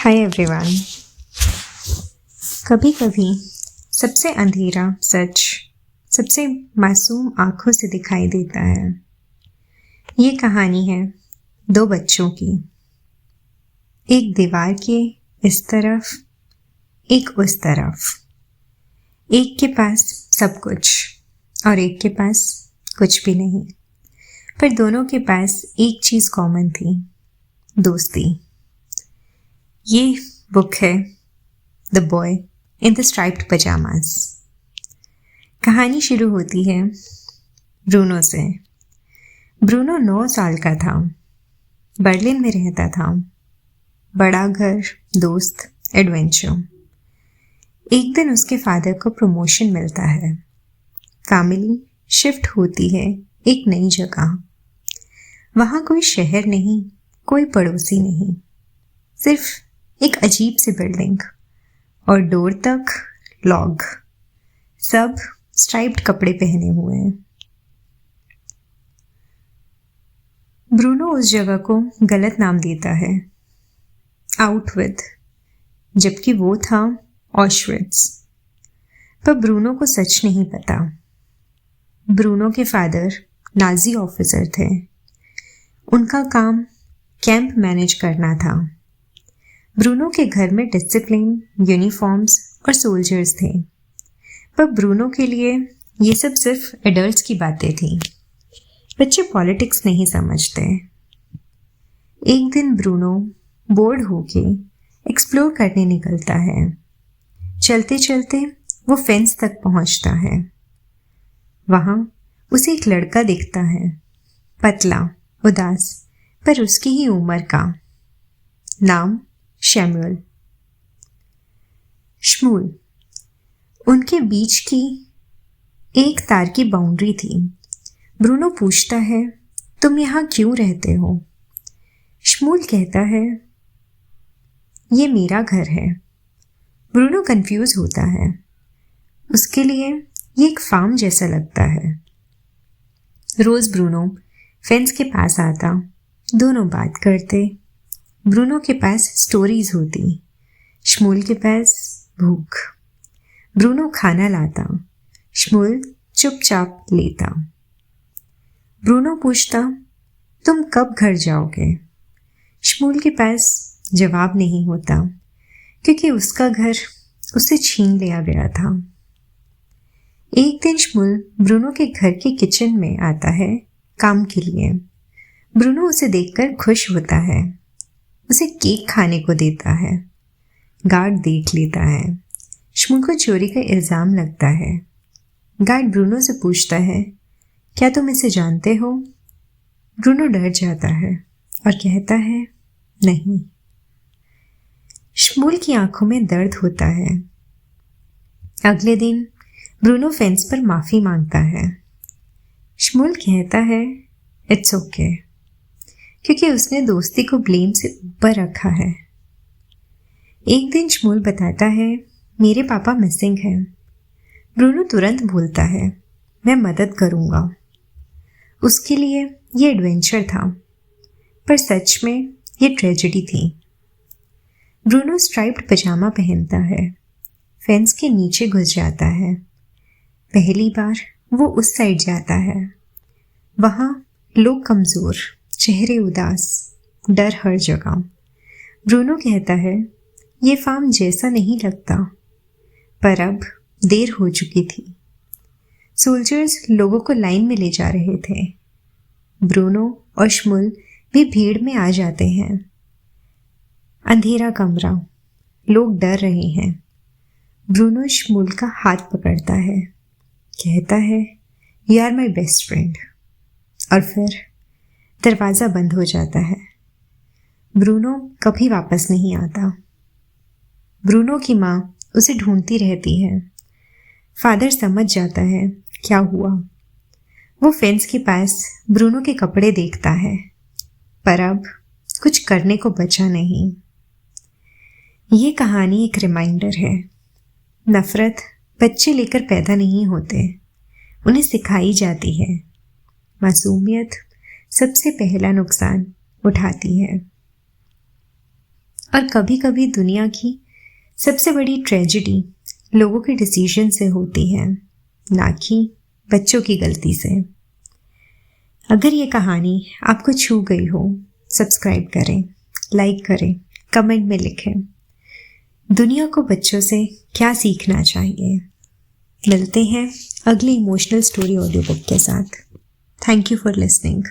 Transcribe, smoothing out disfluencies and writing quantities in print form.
Hi everyone. कभी कभी सबसे अंधेरा सच सबसे मासूम आंखों से दिखाई देता है। ये कहानी है दो बच्चों की, एक दीवार के इस तरफ, एक उस तरफ। एक के पास सब कुछ और एक के पास कुछ भी नहीं, पर दोनों के पास एक चीज कॉमन थी, दोस्ती। ये बुक है the boy in the striped pyjamas. कहानी शुरू होती है ब्रूनो से। ब्रूनो 9 साल का था, बर्लिन में रहता था। बड़ा घर, दोस्त, एडवेंचर। एक दिन उसके फादर को प्रमोशन मिलता है। फैमिली शिफ्ट होती है एक नई जगह। वहाँ कोई शहर नहीं, कोई पड़ोसी नहीं, सिर्फ एक अजीब सी बिल्डिंग और डोर तक लॉग, सब स्ट्राइप्ड कपड़े पहने हुए हैं। ब्रूनो उस जगह को गलत नाम देता है, आउटविथ, जबकि वो था ऑशविट्स। पर ब्रूनो को सच नहीं पता। ब्रूनो के फादर नाजी ऑफिसर थे। उनका काम कैंप मैनेज करना था। ब्रूनो के घर में डिसिप्लिन, यूनिफॉर्म्स और सोल्जर्स थे, पर ब्रूनो के लिए ये सब सिर्फ एडल्ट्स की बातें थी। बच्चे पॉलिटिक्स नहीं समझते। एक दिन ब्रूनो बोर्ड होके एक्सप्लोर करने निकलता है। चलते चलते वो फेंस तक पहुंचता है। वहां उसे एक लड़का दिखता है, पतला, उदास, पर उसकी ही उम्र का। नाम शैमुअल। श्मूल। उनके बीच की एक तार की बाउंड्री थी। ब्रूनो पूछता है, तुम यहाँ क्यों रहते हो? श्मूल कहता है, ये मेरा घर है। ब्रूनो कंफ्यूज होता है। उसके लिए ये एक फार्म जैसा लगता है। रोज ब्रूनो फेंस के पास आता, दोनों बात करते। ब्रूनो के पास स्टोरीज होती, श्मूल के पास भूख। ब्रूनो खाना लाता, श्मूल चुपचाप लेता। ब्रूनो पूछता, तुम कब घर जाओगे? श्मूल के पास जवाब नहीं होता, क्योंकि उसका घर उससे छीन लिया गया था। एक दिन श्मूल ब्रूनो के घर के किचन में आता है काम के लिए। ब्रूनो उसे देखकर खुश होता है, उसे केक खाने को देता है। गार्ड देख लेता है। श्मूल को चोरी का इल्जाम लगता है। गार्ड ब्रूनो से पूछता है, क्या तुम इसे जानते हो? ब्रूनो डर जाता है और कहता है, नहीं। श्मूल की आंखों में दर्द होता है। अगले दिन ब्रूनो फेंस पर माफी मांगता है। श्मूल कहता है, इट्स ओके, क्योंकि उसने दोस्ती को ब्लेम से ऊपर रखा है। एक दिन श्मूल बताता है, मेरे पापा मिसिंग हैं। ब्रूनो तुरंत बोलता है, मैं मदद करूंगा। उसके लिए ये एडवेंचर था, पर सच में ये ट्रेजेडी थी। ब्रूनो स्ट्राइप्ड पजामा पहनता है, फेंस के नीचे घुस जाता है। पहली बार वो उस साइड जाता है। वहां लोग कमजोर, चेहरे उदास, डर हर जगह। ब्रूनो कहता है, ये फार्म जैसा नहीं लगता, पर अब देर हो चुकी थी। सोल्जर्स लोगों को लाइन में ले जा रहे थे। ब्रूनो और श्मूल भी भीड़ में आ जाते हैं। अंधेरा कमरा, लोग डर रहे हैं। ब्रूनो श्मूल का हाथ पकड़ता है, कहता है, you are my best friend. और फिर दरवाज़ा बंद हो जाता है। ब्रूनो कभी वापस नहीं आता। ब्रूनो की माँ उसे ढूंढती रहती है। फादर समझ जाता है क्या हुआ। वो फेंस के पास ब्रूनो के कपड़े देखता है, पर अब कुछ करने को बचा नहीं। ये कहानी एक रिमाइंडर है, नफरत बच्चे लेकर पैदा नहीं होते, उन्हें सिखाई जाती है। मासूमियत सबसे पहला नुकसान उठाती है। और कभी कभी दुनिया की सबसे बड़ी ट्रेजेडी लोगों के डिसीजन से होती है, ना कि बच्चों की गलती से। अगर ये कहानी आपको छू गई हो, सब्सक्राइब करें, लाइक करें, कमेंट में लिखें दुनिया को बच्चों से क्या सीखना चाहिए। मिलते हैं अगली इमोशनल स्टोरी ऑडियो बुक के साथ। Thank you for listening.